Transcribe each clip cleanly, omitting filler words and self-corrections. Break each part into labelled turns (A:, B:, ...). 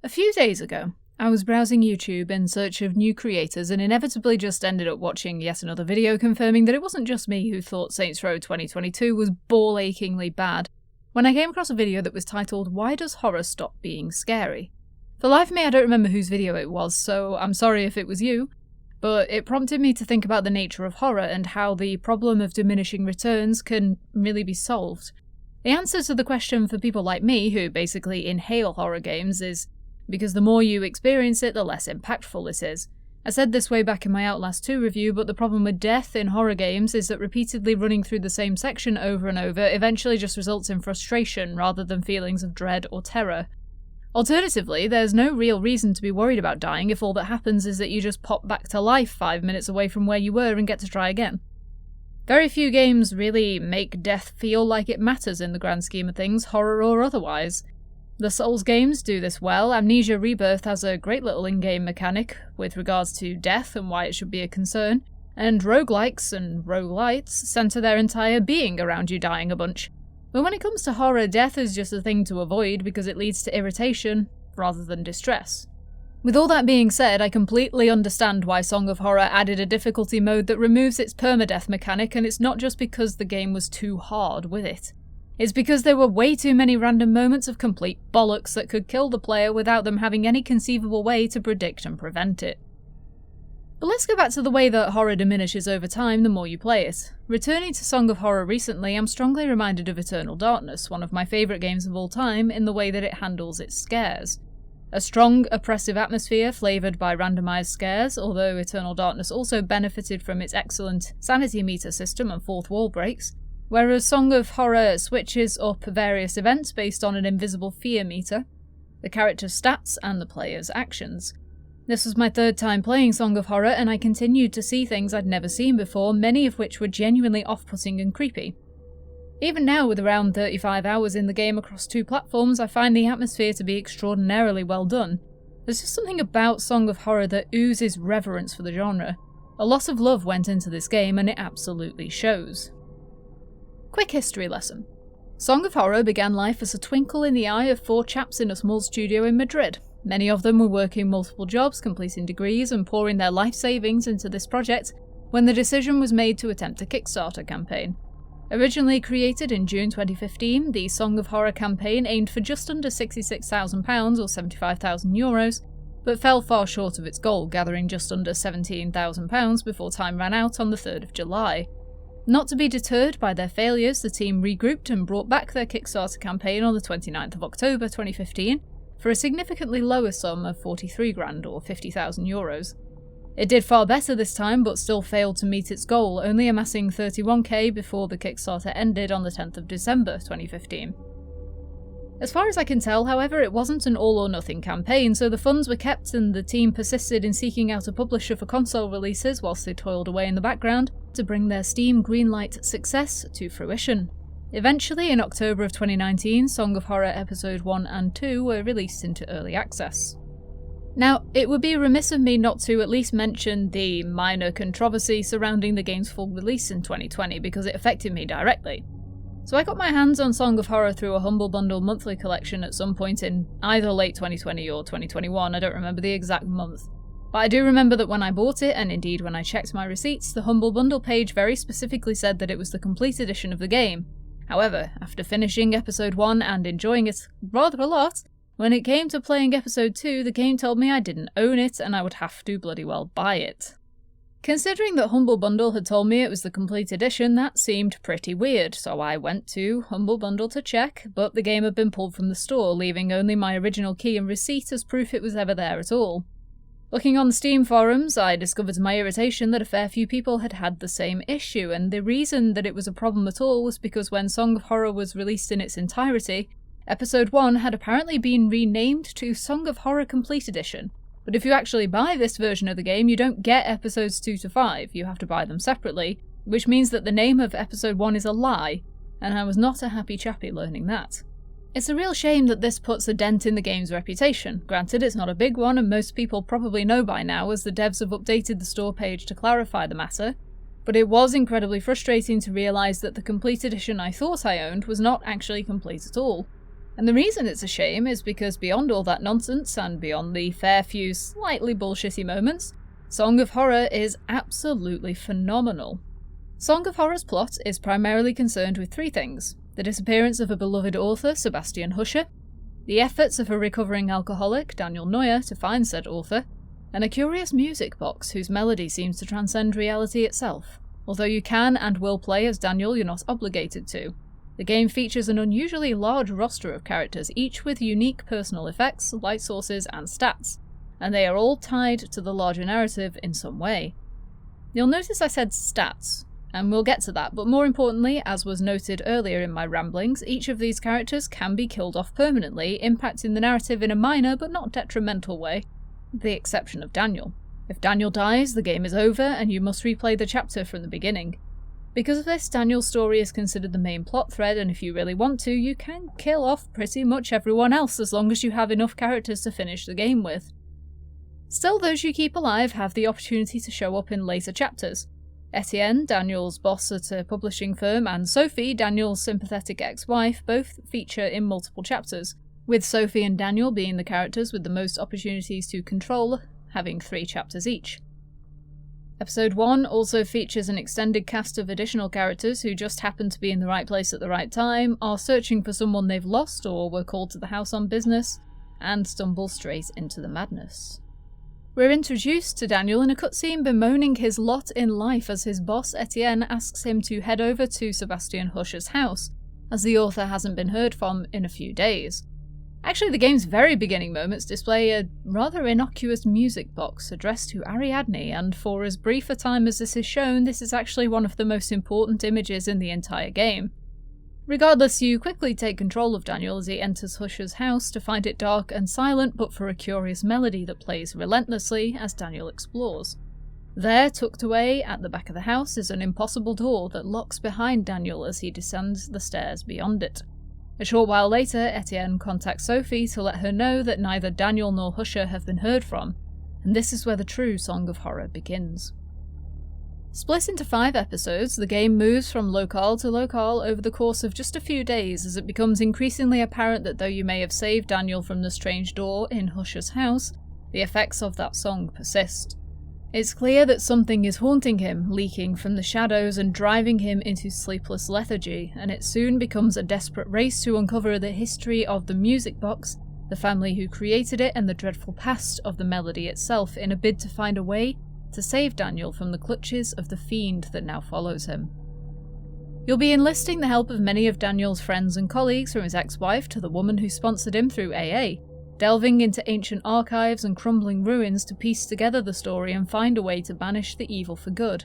A: A few days ago, I was browsing YouTube in search of new creators and inevitably just ended up watching yet another video confirming that it wasn't just me who thought Saints Row 2022 was ball-achingly bad, when I came across a video that was titled "Why Does Horror Stop Being Scary?" For the life of me, I don't remember whose video it was, so I'm sorry if it was you, but it prompted me to think about the nature of horror and how the problem of diminishing returns can really be solved. The answer to the question for people like me, who basically inhale horror games, is because the more you experience it, the less impactful it is. I said this way back in my Outlast 2 review, but the problem with death in horror games is that repeatedly running through the same section over and over eventually just results in frustration rather than feelings of dread or terror. Alternatively, there's no real reason to be worried about dying if all that happens is that you just pop back to life 5 minutes away from where you were and get to try again. Very few games really make death feel like it matters in the grand scheme of things, horror or otherwise. The Souls games do this well. Amnesia Rebirth has a great little in-game mechanic with regards to death and why it should be a concern, and roguelikes and roguelites centre their entire being around you dying a bunch. But when it comes to horror, death is just a thing to avoid because it leads to irritation rather than distress. With all that being said, I completely understand why Song of Horror added a difficulty mode that removes its permadeath mechanic, and it's not just because the game was too hard with it. It's because there were way too many random moments of complete bollocks that could kill the player without them having any conceivable way to predict and prevent it. But let's go back to the way that horror diminishes over time the more you play it. Returning to Song of Horror recently, I'm strongly reminded of Eternal Darkness, one of my favourite games of all time, in the way that it handles its scares. A strong, oppressive atmosphere flavoured by randomised scares, although Eternal Darkness also benefited from its excellent sanity meter system and fourth wall breaks, whereas Song of Horror switches up various events based on an invisible fear meter, the character's stats, and the player's actions. This was my third time playing Song of Horror, and I continued to see things I'd never seen before, many of which were genuinely off-putting and creepy. Even now, with around 35 hours in the game across 2 platforms, I find the atmosphere to be extraordinarily well done. There's just something about Song of Horror that oozes reverence for the genre. A lot of love went into this game, and it absolutely shows. Quick history lesson. Song of Horror began life as a twinkle in the eye of 4 chaps in a small studio in Madrid. Many of them were working multiple jobs, completing degrees, and pouring their life savings into this project when the decision was made to attempt a Kickstarter campaign. Originally created in June 2015, the Song of Horror campaign aimed for just under £66,000 or €75,000, but fell far short of its goal, gathering just under £17,000 before time ran out on the 3rd of July. Not to be deterred by their failures, the team regrouped and brought back their Kickstarter campaign on the 29th of October 2015 for a significantly lower sum of $43,000 or €50,000. It did far better this time, but still failed to meet its goal, only amassing $31,000 before the Kickstarter ended on the 10th of December 2015. As far as I can tell, however, it wasn't an all-or-nothing campaign, so the funds were kept and the team persisted in seeking out a publisher for console releases whilst they toiled away in the background to bring their Steam greenlight success to fruition. Eventually, in October of 2019, Song of Horror Episode 1 and 2 were released into early access. Now, it would be remiss of me not to at least mention the minor controversy surrounding the game's full release in 2020 because it affected me directly. So I got my hands on Song of Horror through a Humble Bundle monthly collection at some point in either late 2020 or 2021, I don't remember the exact month. But I do remember that when I bought it, and indeed when I checked my receipts, the Humble Bundle page very specifically said that it was the complete edition of the game. However, after finishing Episode 1 and enjoying it rather a lot, when it came to playing Episode 2, the game told me I didn't own it and I would have to bloody well buy it. Considering that Humble Bundle had told me it was the complete edition, that seemed pretty weird, so I went to Humble Bundle to check, but the game had been pulled from the store, leaving only my original key and receipt as proof it was ever there at all. Looking on the Steam forums, I discovered to my irritation that a fair few people had had the same issue, and the reason that it was a problem at all was because when Song of Horror was released in its entirety, Episode 1 had apparently been renamed to Song of Horror Complete Edition. But if you actually buy this version of the game, you don't get episodes 2 to 5, you have to buy them separately, which means that the name of episode 1 is a lie, and I was not a happy chappy learning that. It's a real shame that this puts a dent in the game's reputation. Granted, it's not a big one, and most people probably know by now as the devs have updated the store page to clarify the matter, but it was incredibly frustrating to realise that the complete edition I thought I owned was not actually complete at all. And the reason it's a shame is because beyond all that nonsense and beyond the fair few slightly bullshitty moments, Song of Horror is absolutely phenomenal. Song of Horror's plot is primarily concerned with three things: the disappearance of a beloved author, Sebastian Huscher, the efforts of a recovering alcoholic, Daniel Neuer, to find said author, and a curious music box whose melody seems to transcend reality itself. Although you can and will play as Daniel, you're not obligated to. The game features an unusually large roster of characters, each with unique personal effects, light sources, and stats, and they are all tied to the larger narrative in some way. You'll notice I said stats, and we'll get to that, but more importantly, as was noted earlier in my ramblings, each of these characters can be killed off permanently, impacting the narrative in a minor but not detrimental way, with the exception of Daniel. If Daniel dies, the game is over, and you must replay the chapter from the beginning. Because of this, Daniel's story is considered the main plot thread, and if you really want to, you can kill off pretty much everyone else as long as you have enough characters to finish the game with. Still, those you keep alive have the opportunity to show up in later chapters. Etienne, Daniel's boss at a publishing firm, and Sophie, Daniel's sympathetic ex-wife, both feature in multiple chapters, with Sophie and Daniel being the characters with the most opportunities to control, having 3 chapters each. Episode 1 also features an extended cast of additional characters who just happen to be in the right place at the right time, are searching for someone they've lost or were called to the house on business, and stumble straight into the madness. We're introduced to Daniel in a cutscene bemoaning his lot in life as his boss Etienne asks him to head over to Sebastian Huscher's house, as the author hasn't been heard from in a few days. Actually, the game's very beginning moments display a rather innocuous music box addressed to Ariadne, and for as brief a time as this is shown, this is actually one of the most important images in the entire game. Regardless, you quickly take control of Daniel as he enters Huscher's house to find it dark and silent, but for a curious melody that plays relentlessly as Daniel explores. There, tucked away at the back of the house, is an impossible door that locks behind Daniel as he descends the stairs beyond it. A short while later, Etienne contacts Sophie to let her know that neither Daniel nor Huscher have been heard from, and this is where the true Song of Horror begins. Split into 5 episodes, the game moves from locale to locale over the course of just a few days as it becomes increasingly apparent that though you may have saved Daniel from the strange door in Huscher's house, the effects of that song persist. It's clear that something is haunting him, leaking from the shadows and driving him into sleepless lethargy, and it soon becomes a desperate race to uncover the history of the music box, the family who created it, and the dreadful past of the melody itself in a bid to find a way to save Daniel from the clutches of the fiend that now follows him. You'll be enlisting the help of many of Daniel's friends and colleagues, from his ex-wife to the woman who sponsored him through AA, delving into ancient archives and crumbling ruins to piece together the story and find a way to banish the evil for good.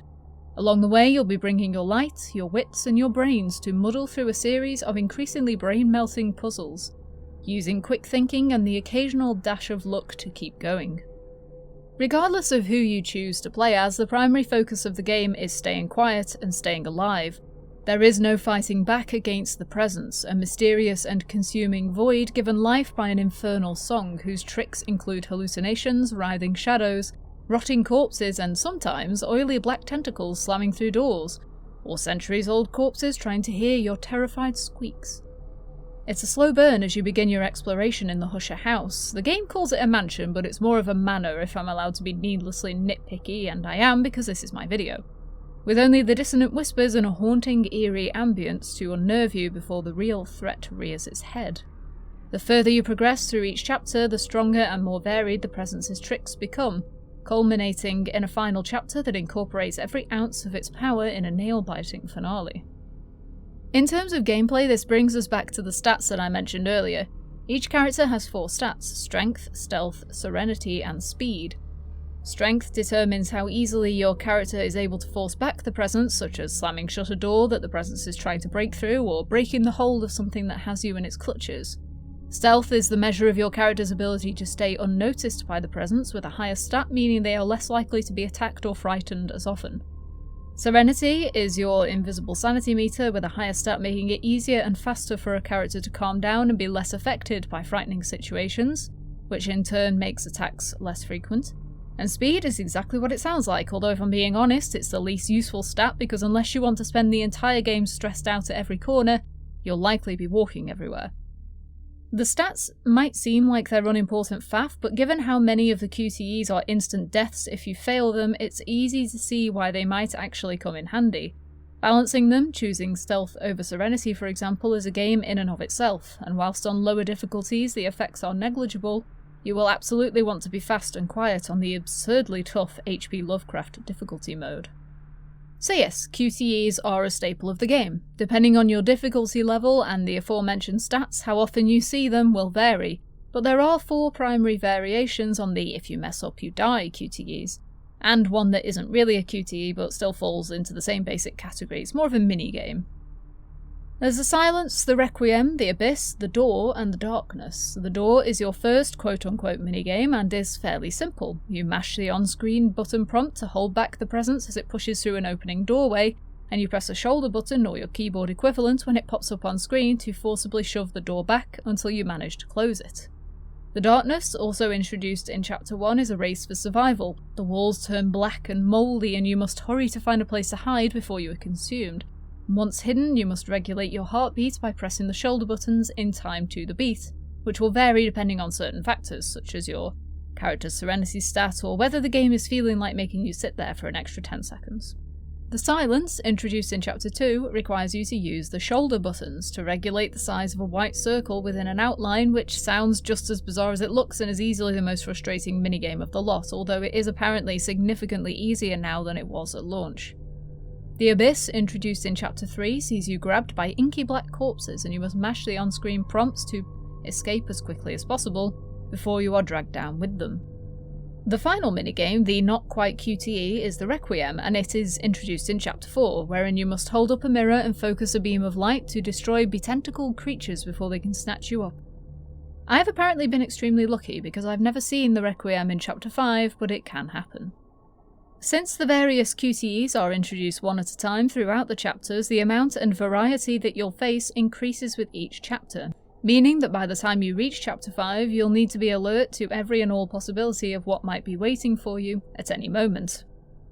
A: Along the way, you'll be bringing your light, your wits, and your brains to muddle through a series of increasingly brain-melting puzzles, using quick thinking and the occasional dash of luck to keep going. Regardless of who you choose to play as, the primary focus of the game is staying quiet and staying alive. There is no fighting back against the presence, a mysterious and consuming void given life by an infernal song whose tricks include hallucinations, writhing shadows, rotting corpses, and sometimes oily black tentacles slamming through doors, or centuries-old corpses trying to hear your terrified squeaks. It's a slow burn as you begin your exploration in the Huscher house. The game calls it a mansion, but it's more of a manor if I'm allowed to be needlessly nitpicky, and I am because this is my video. With only the dissonant whispers and a haunting, eerie ambience to unnerve you before the real threat rears its head. The further you progress through each chapter, the stronger and more varied the presence's tricks become, culminating in a final chapter that incorporates every ounce of its power in a nail-biting finale. In terms of gameplay, this brings us back to the stats that I mentioned earlier. Each character has 4 stats: strength, stealth, serenity, and speed. Strength determines how easily your character is able to force back the presence, such as slamming shut a door that the presence is trying to break through, or breaking the hold of something that has you in its clutches. Stealth is the measure of your character's ability to stay unnoticed by the presence, with a higher stat meaning they are less likely to be attacked or frightened as often. Serenity is your invisible sanity meter, with a higher stat making it easier and faster for a character to calm down and be less affected by frightening situations, which in turn makes attacks less frequent. And speed is exactly what it sounds like, although if I'm being honest, it's the least useful stat because unless you want to spend the entire game stressed out at every corner, you'll likely be walking everywhere. The stats might seem like they're unimportant faff, but given how many of the QTEs are instant deaths if you fail them, it's easy to see why they might actually come in handy. Balancing them, choosing stealth over serenity for example, is a game in and of itself, and whilst on lower difficulties the effects are negligible, you will absolutely want to be fast and quiet on the absurdly tough HP Lovecraft difficulty mode. So yes, QTEs are a staple of the game. Depending on your difficulty level and the aforementioned stats, how often you see them will vary, but there are 4 primary variations on the if you mess up you die QTEs, and one that isn't really a QTE but still falls into the same basic category. It's more of a mini-game. There's the Silence, the Requiem, the Abyss, the Door, and the Darkness. The Door is your first quote-unquote minigame and is fairly simple. You mash the on-screen button prompt to hold back the presence as it pushes through an opening doorway, and you press a shoulder button or your keyboard equivalent when it pops up on screen to forcibly shove the door back until you manage to close it. The Darkness, also introduced in Chapter 1, is a race for survival. The walls turn black and mouldy and you must hurry to find a place to hide before you are consumed. Once hidden, you must regulate your heartbeat by pressing the shoulder buttons in time to the beat, which will vary depending on certain factors, such as your character's serenity stat or whether the game is feeling like making you sit there for an extra 10 seconds. The Silence, introduced in Chapter 2, requires you to use the shoulder buttons to regulate the size of a white circle within an outline, which sounds just as bizarre as it looks and is easily the most frustrating minigame of the lot, although it is apparently significantly easier now than it was at launch. The Abyss, introduced in Chapter 3, sees you grabbed by inky black corpses and you must mash the on-screen prompts to escape as quickly as possible before you are dragged down with them. The final minigame, the not quite QTE, is the Requiem, and it is introduced in Chapter 4, wherein you must hold up a mirror and focus a beam of light to destroy betentacled creatures before they can snatch you up. I have apparently been extremely lucky because I've never seen the Requiem in Chapter 5, but it can happen. Since the various QTEs are introduced one at a time throughout the chapters, the amount and variety that you'll face increases with each chapter, meaning that by the time you reach Chapter 5, you'll need to be alert to every and all possibility of what might be waiting for you at any moment.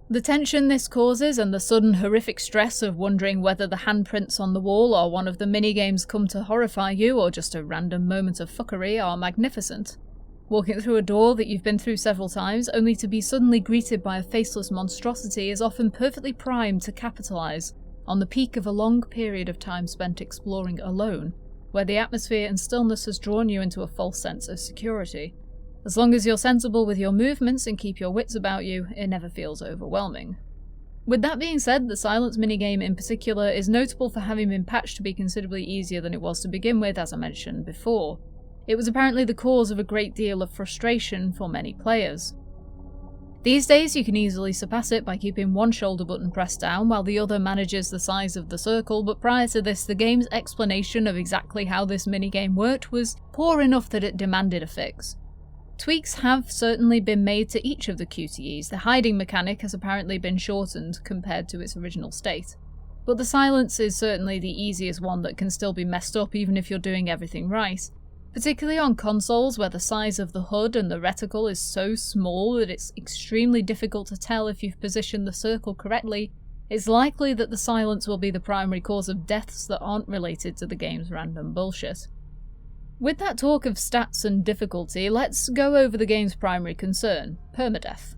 A: The tension this causes and the sudden horrific stress of wondering whether the handprints on the wall are one of the minigames come to horrify you or just a random moment of fuckery are magnificent. Walking through a door that you've been through several times, only to be suddenly greeted by a faceless monstrosity, is often perfectly primed to capitalise on the peak of a long period of time spent exploring alone, where the atmosphere and stillness has drawn you into a false sense of security. As long as you're sensible with your movements and keep your wits about you, it never feels overwhelming. With that being said, the Silence minigame in particular is notable for having been patched to be considerably easier than it was to begin with, as I mentioned before. It was apparently the cause of a great deal of frustration for many players. These days you can easily surpass it by keeping one shoulder button pressed down while the other manages the size of the circle, but prior to this the game's explanation of exactly how this minigame worked was poor enough that it demanded a fix. Tweaks have certainly been made to each of the QTEs. The hiding mechanic has apparently been shortened compared to its original state. But the Silence is certainly the easiest one that can still be messed up even if you're doing everything right. Particularly on consoles where the size of the HUD and the reticle is so small that it's extremely difficult to tell if you've positioned the circle correctly, it's likely that the Silence will be the primary cause of deaths that aren't related to the game's random bullshit. With that talk of stats and difficulty, let's go over the game's primary concern, permadeath.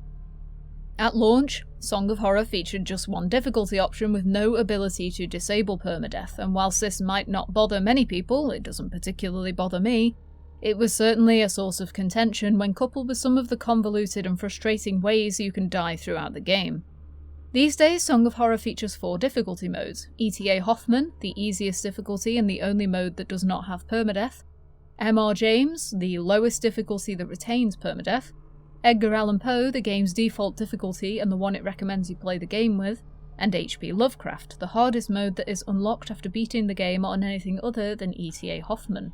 A: At launch, Song of Horror featured just one difficulty option with no ability to disable permadeath, and whilst this might not bother many people, it doesn't particularly bother me, it was certainly a source of contention when coupled with some of the convoluted and frustrating ways you can die throughout the game. These days, Song of Horror features 4 difficulty modes: ETA Hoffman, the easiest difficulty and the only mode that does not have permadeath; MR James, the lowest difficulty that retains permadeath; Edgar Allan Poe, the game's default difficulty and the one it recommends you play the game with; and HP Lovecraft, the hardest mode that is unlocked after beating the game on anything other than ETA Hoffman.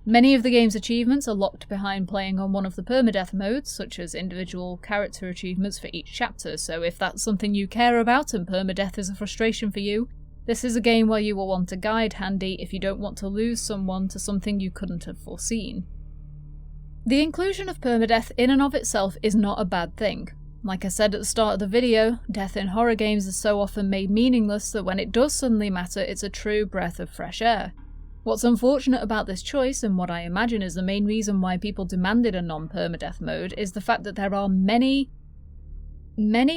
A: Many of the game's achievements are locked behind playing on one of the permadeath modes, such as individual character achievements for each chapter, so if that's something you care about and permadeath is a frustration for you, this is a game where you will want a guide handy if you don't want to lose someone to something you couldn't have foreseen. The inclusion of permadeath in and of itself is not a bad thing. Like I said at the start of the video, death in horror games is so often made meaningless that when it does suddenly matter, it's a true breath of fresh air. What's unfortunate about this choice, and what I imagine is the main reason why people demanded a non-permadeath mode, is the fact that there are many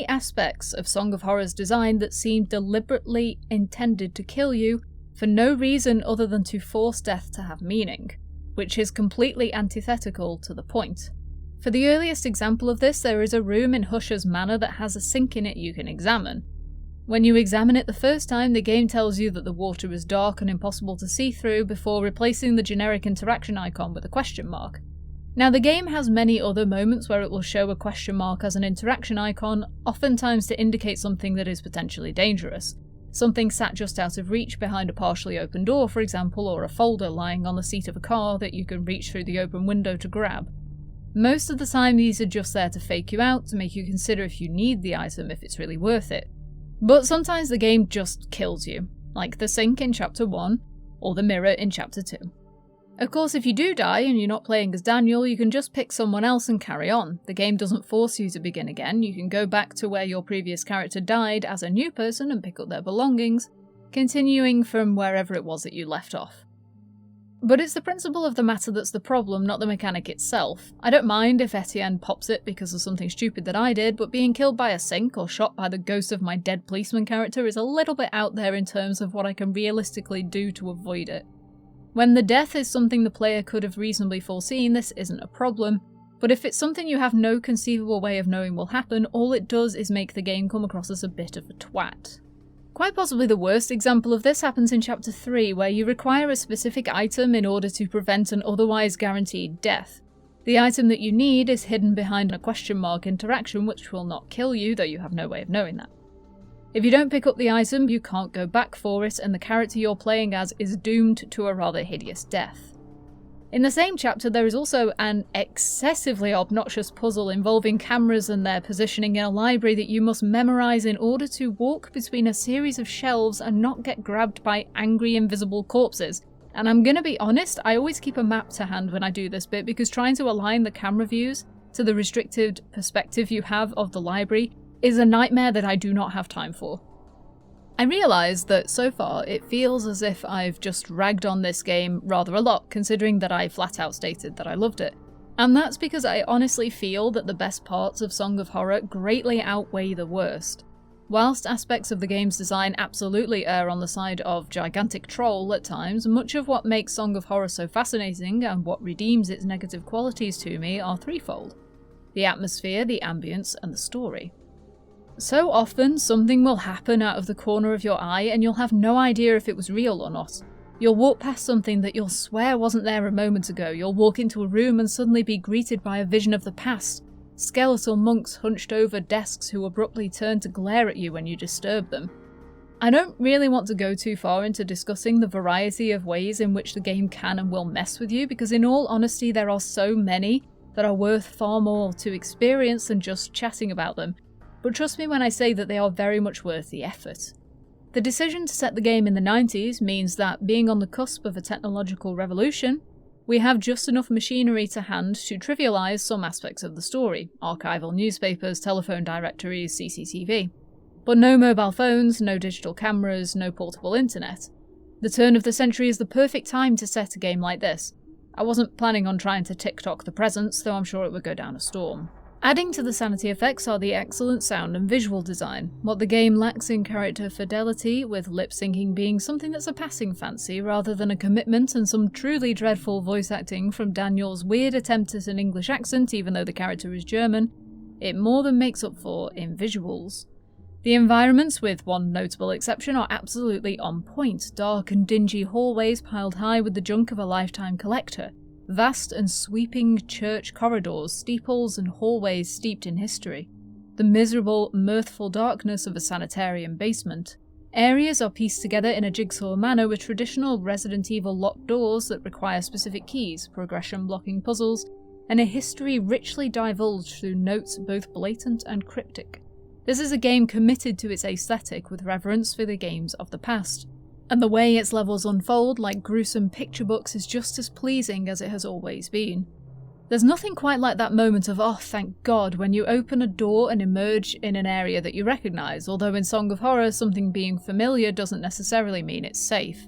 A: aspects of Song of Horror's design that seem deliberately intended to kill you for no reason other than to force death to have meaning, which is completely antithetical to the point. For the earliest example of this, there is a room in Husher's Manor that has a sink in it you can examine. When you examine it the first time, the game tells you that the water is dark and impossible to see through before replacing the generic interaction icon with a question mark. Now, the game has many other moments where it will show a question mark as an interaction icon, oftentimes to indicate something that is potentially dangerous. Something sat just out of reach behind a partially open door, for example, or a folder lying on the seat of a car that you can reach through the open window to grab. Most of the time these are just there to fake you out, to make you consider if you need the item, if it's really worth it. But sometimes the game just kills you, like the sink in Chapter 1, or the mirror in Chapter 2. Of course, if you do die and you're not playing as Daniel, you can just pick someone else and carry on. The game doesn't force you to begin again. You can go back to where your previous character died as a new person and pick up their belongings, continuing from wherever it was that you left off. But it's the principle of the matter that's the problem, not the mechanic itself. I don't mind if Etienne pops it because of something stupid that I did, but being killed by a sink or shot by the ghost of my dead policeman character is a little bit out there in terms of what I can realistically do to avoid it. When the death is something the player could have reasonably foreseen, this isn't a problem, but if it's something you have no conceivable way of knowing will happen, all it does is make the game come across as a bit of a twat. Quite possibly the worst example of this happens in Chapter 3, where you require a specific item in order to prevent an otherwise guaranteed death. The item that you need is hidden behind a question mark interaction which will not kill you, though you have no way of knowing that. If you don't pick up the item, you can't go back for it, and the character you're playing as is doomed to a rather hideous death. In the same chapter, there is also an excessively obnoxious puzzle involving cameras and their positioning in a library that you must memorise in order to walk between a series of shelves and not get grabbed by angry invisible corpses. And I'm gonna be honest, I always keep a map to hand when I do this bit because trying to align the camera views to the restricted perspective you have of the library is a nightmare that I do not have time for. I realise that so far it feels as if I've just ragged on this game rather a lot, considering that I flat out stated that I loved it. And that's because I honestly feel that the best parts of Song of Horror greatly outweigh the worst. Whilst aspects of the game's design absolutely err on the side of gigantic troll at times, much of what makes Song of Horror so fascinating and what redeems its negative qualities to me are threefold: the atmosphere, the ambience, and the story. So often, something will happen out of the corner of your eye and you'll have no idea if it was real or not. You'll walk past something that you'll swear wasn't there a moment ago. You'll walk into a room and suddenly be greeted by a vision of the past. Skeletal monks hunched over desks who abruptly turn to glare at you when you disturb them. I don't really want to go too far into discussing the variety of ways in which the game can and will mess with you, because in all honesty there are so many that are worth far more to experience than just chatting about them. But trust me when I say that they are very much worth the effort. The decision to set the game in the 90s means that, being on the cusp of a technological revolution, we have just enough machinery to hand to trivialise some aspects of the story: archival newspapers, telephone directories, CCTV. But no mobile phones, no digital cameras, no portable internet. The turn of the century is the perfect time to set a game like this. I wasn't planning on trying to TikTok the presents, though I'm sure it would go down a storm. Adding to the sanity effects are the excellent sound and visual design. What the game lacks in character fidelity, with lip syncing being something that's a passing fancy rather than a commitment, and some truly dreadful voice acting from Daniel's weird attempt at an English accent even though the character is German, it more than makes up for in visuals. The environments, with one notable exception, are absolutely on point: dark and dingy hallways piled high with the junk of a lifetime collector. Vast and sweeping church corridors, steeples and hallways steeped in history. The miserable, mirthful darkness of a sanitarium basement. Areas are pieced together in a jigsaw manner with traditional Resident Evil locked doors that require specific keys, progression blocking puzzles, and a history richly divulged through notes both blatant and cryptic. This is a game committed to its aesthetic with reverence for the games of the past. And the way its levels unfold like gruesome picture books is just as pleasing as it has always been. There's nothing quite like that moment of, oh thank God, when you open a door and emerge in an area that you recognise, although in Song of Horror something being familiar doesn't necessarily mean it's safe.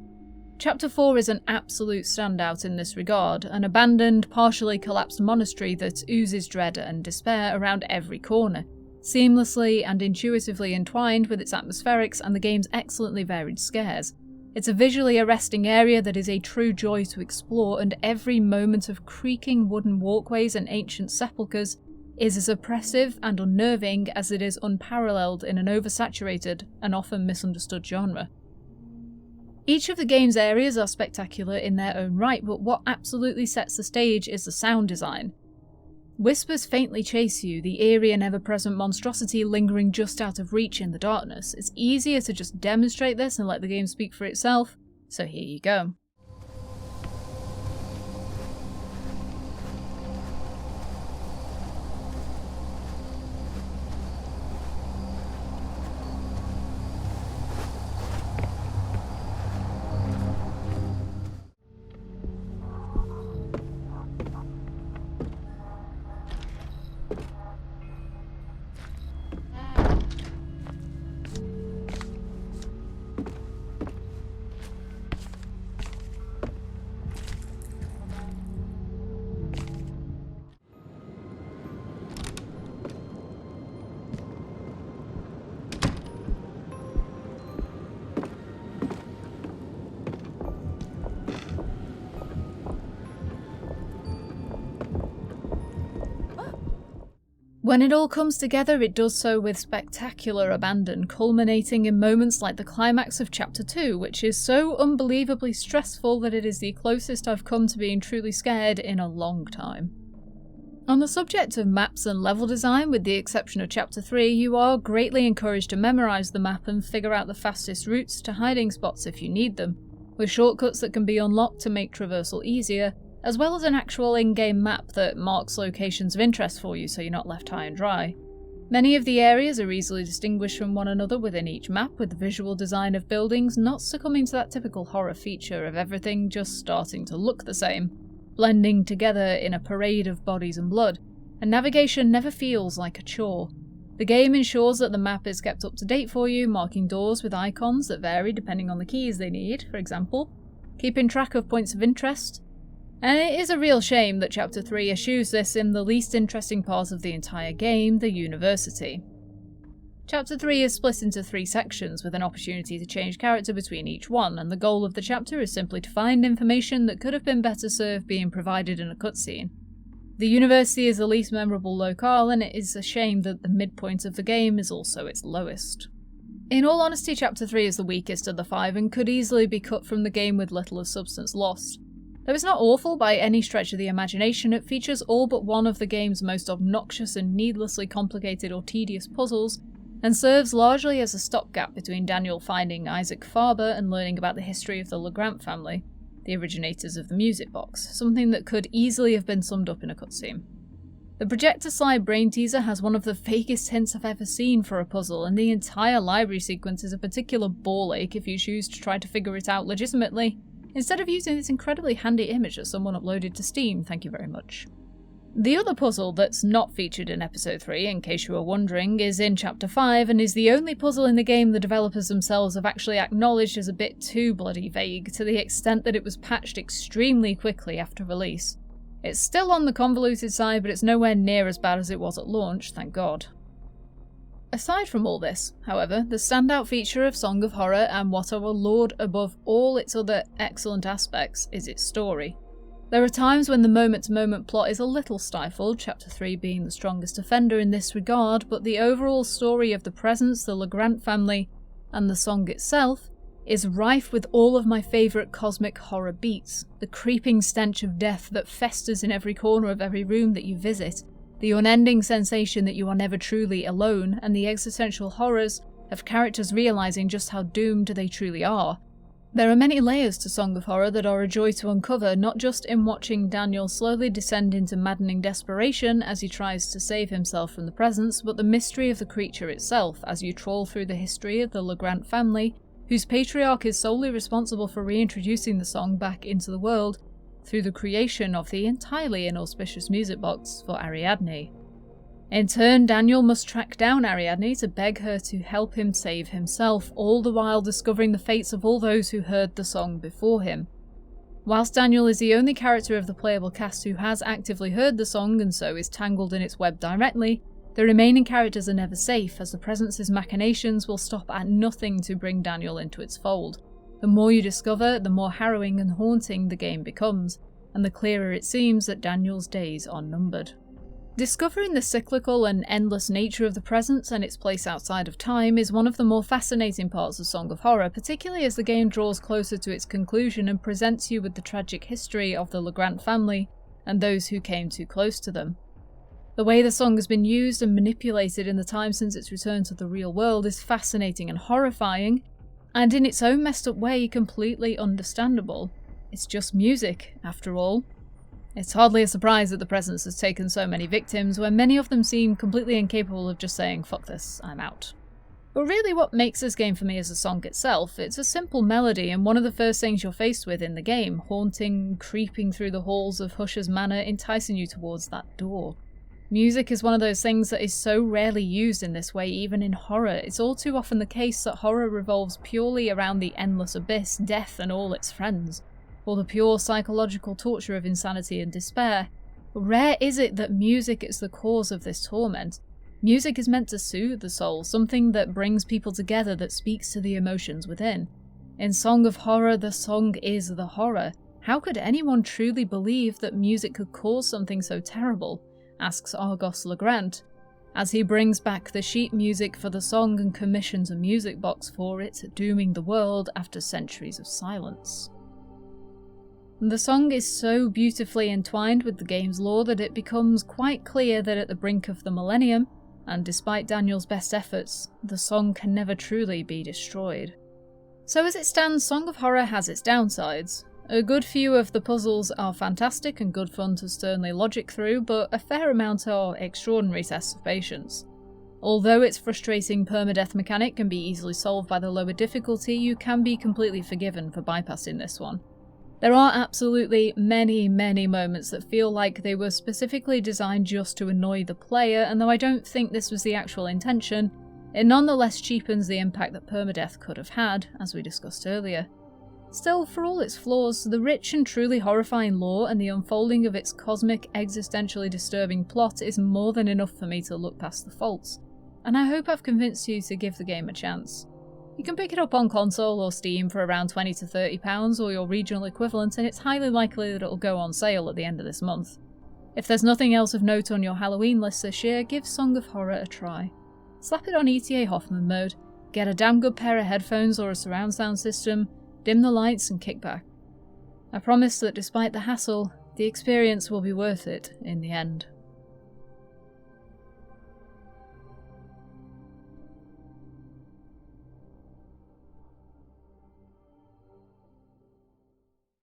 A: Chapter 4 is an absolute standout in this regard, an abandoned, partially collapsed monastery that oozes dread and despair around every corner, seamlessly and intuitively entwined with its atmospherics and the game's excellently varied scares. It's a visually arresting area that is a true joy to explore, and every moment of creaking wooden walkways and ancient sepulchres is as oppressive and unnerving as it is unparalleled in an oversaturated and often misunderstood genre. Each of the game's areas are spectacular in their own right, but what absolutely sets the stage is the sound design. Whispers faintly chase you, the eerie and ever-present monstrosity lingering just out of reach in the darkness. It's easier to just demonstrate this and let the game speak for itself, so here you go. When it all comes together, it does so with spectacular abandon, culminating in moments like the climax of Chapter 2, which is so unbelievably stressful that it is the closest I've come to being truly scared in a long time. On the subject of maps and level design, with the exception of Chapter 3, you are greatly encouraged to memorise the map and figure out the fastest routes to hiding spots if you need them, with shortcuts that can be unlocked to make traversal easier, as well as an actual in-game map that marks locations of interest for you so you're not left high and dry. Many of the areas are easily distinguished from one another within each map, with the visual design of buildings not succumbing to that typical horror feature of everything just starting to look the same, blending together in a parade of bodies and blood, and navigation never feels like a chore. The game ensures that the map is kept up to date for you, marking doors with icons that vary depending on the keys they need, for example, keeping track of points of interest. And it is a real shame that Chapter 3 eschews this in the least interesting part of the entire game, the university. Chapter 3 is split into 3 sections, with an opportunity to change character between each one, and the goal of the chapter is simply to find information that could have been better served being provided in a cutscene. The university is the least memorable locale, and it is a shame that the midpoint of the game is also its lowest. In all honesty, Chapter 3 is the weakest of the 5 and could easily be cut from the game with little of substance lost. Though it's not awful by any stretch of the imagination, it features all but one of the game's most obnoxious and needlessly complicated or tedious puzzles, and serves largely as a stopgap between Daniel finding Isaac Faber and learning about the history of the LeGrand family, the originators of the music box, something that could easily have been summed up in a cutscene. The projector slide brain teaser has one of the fakest hints I've ever seen for a puzzle, and the entire library sequence is a particular ball ache if you choose to try to figure it out legitimately, instead of using this incredibly handy image that someone uploaded to Steam, thank you very much. The other puzzle that's not featured in Episode 3, in case you were wondering, is in Chapter 5 and is the only puzzle in the game the developers themselves have actually acknowledged as a bit too bloody vague, to the extent that it was patched extremely quickly after release. It's still on the convoluted side, but it's nowhere near as bad as it was at launch, thank God. Aside from all this, however, the standout feature of Song of Horror, and what I will laud above all its other excellent aspects, is its story. There are times when the moment-to-moment plot is a little stifled, Chapter 3 being the strongest offender in this regard, but the overall story of the Presence, the LeGrand family, and the song itself is rife with all of my favourite cosmic horror beats, the creeping stench of death that festers in every corner of every room that you visit, the unending sensation that you are never truly alone, and the existential horrors of characters realising just how doomed they truly are. There are many layers to Song of Horror that are a joy to uncover, not just in watching Daniel slowly descend into maddening desperation as he tries to save himself from the Presence, but the mystery of the creature itself as you trawl through the history of the LeGrand family, whose patriarch is solely responsible for reintroducing the song back into the world through the creation of the entirely inauspicious music box for Ariadne. In turn, Daniel must track down Ariadne to beg her to help him save himself, all the while discovering the fates of all those who heard the song before him. Whilst Daniel is the only character of the playable cast who has actively heard the song and so is tangled in its web directly, the remaining characters are never safe, as the Presence's machinations will stop at nothing to bring Daniel into its fold. The more you discover, the more harrowing and haunting the game becomes, and the clearer it seems that Daniel's days are numbered. Discovering the cyclical and endless nature of the Presence and its place outside of time is one of the more fascinating parts of Song of Horror, particularly as the game draws closer to its conclusion and presents you with the tragic history of the Legrand family and those who came too close to them. The way the song has been used and manipulated in the time since its return to the real world is fascinating and horrifying, and in its own messed up way completely understandable. It's just music, after all. It's hardly a surprise that the Presence has taken so many victims, when many of them seem completely incapable of just saying, "Fuck this, I'm out." But really what makes this game for me is the song itself. It's a simple melody and one of the first things you're faced with in the game, haunting, creeping through the halls of Hush's manor, enticing you towards that door. Music is one of those things that is so rarely used in this way, even in horror. It's all too often the case that horror revolves purely around the endless abyss, death and all its friends, or the pure psychological torture of insanity and despair. But rare is it that music is the cause of this torment. Music is meant to soothe the soul, something that brings people together, that speaks to the emotions within. In Song of Horror, the song is the horror. How could anyone truly believe that music could cause something so terrible? Asks Argos Legrand, as he brings back the sheet music for the song and commissions a music box for it, dooming the world after centuries of silence. The song is so beautifully entwined with the game's lore that it becomes quite clear that at the brink of the millennium, and despite Daniel's best efforts, the song can never truly be destroyed. So as it stands, Song of Horror has its downsides. A good few of the puzzles are fantastic and good fun to sternly logic through, but a fair amount are extraordinary tests of patience. Although its frustrating permadeath mechanic can be easily solved by the lower difficulty, you can be completely forgiven for bypassing this one. There are absolutely many moments that feel like they were specifically designed just to annoy the player, and though I don't think this was the actual intention, it nonetheless cheapens the impact that permadeath could have had, as we discussed earlier. Still, for all its flaws, the rich and truly horrifying lore and the unfolding of its cosmic, existentially disturbing plot is more than enough for me to look past the faults, and I hope I've convinced you to give the game a chance. You can pick it up on console or Steam for around £20 to £30 or your regional equivalent, and it's highly likely that it'll go on sale at the end of this month. If there's nothing else of note on your Halloween list this year, give Song of Horror a try. Slap it on ETA Hoffman mode, get a damn good pair of headphones or a surround sound system, dim the lights and kick back. I promise that despite the hassle, the experience will be worth it in the end.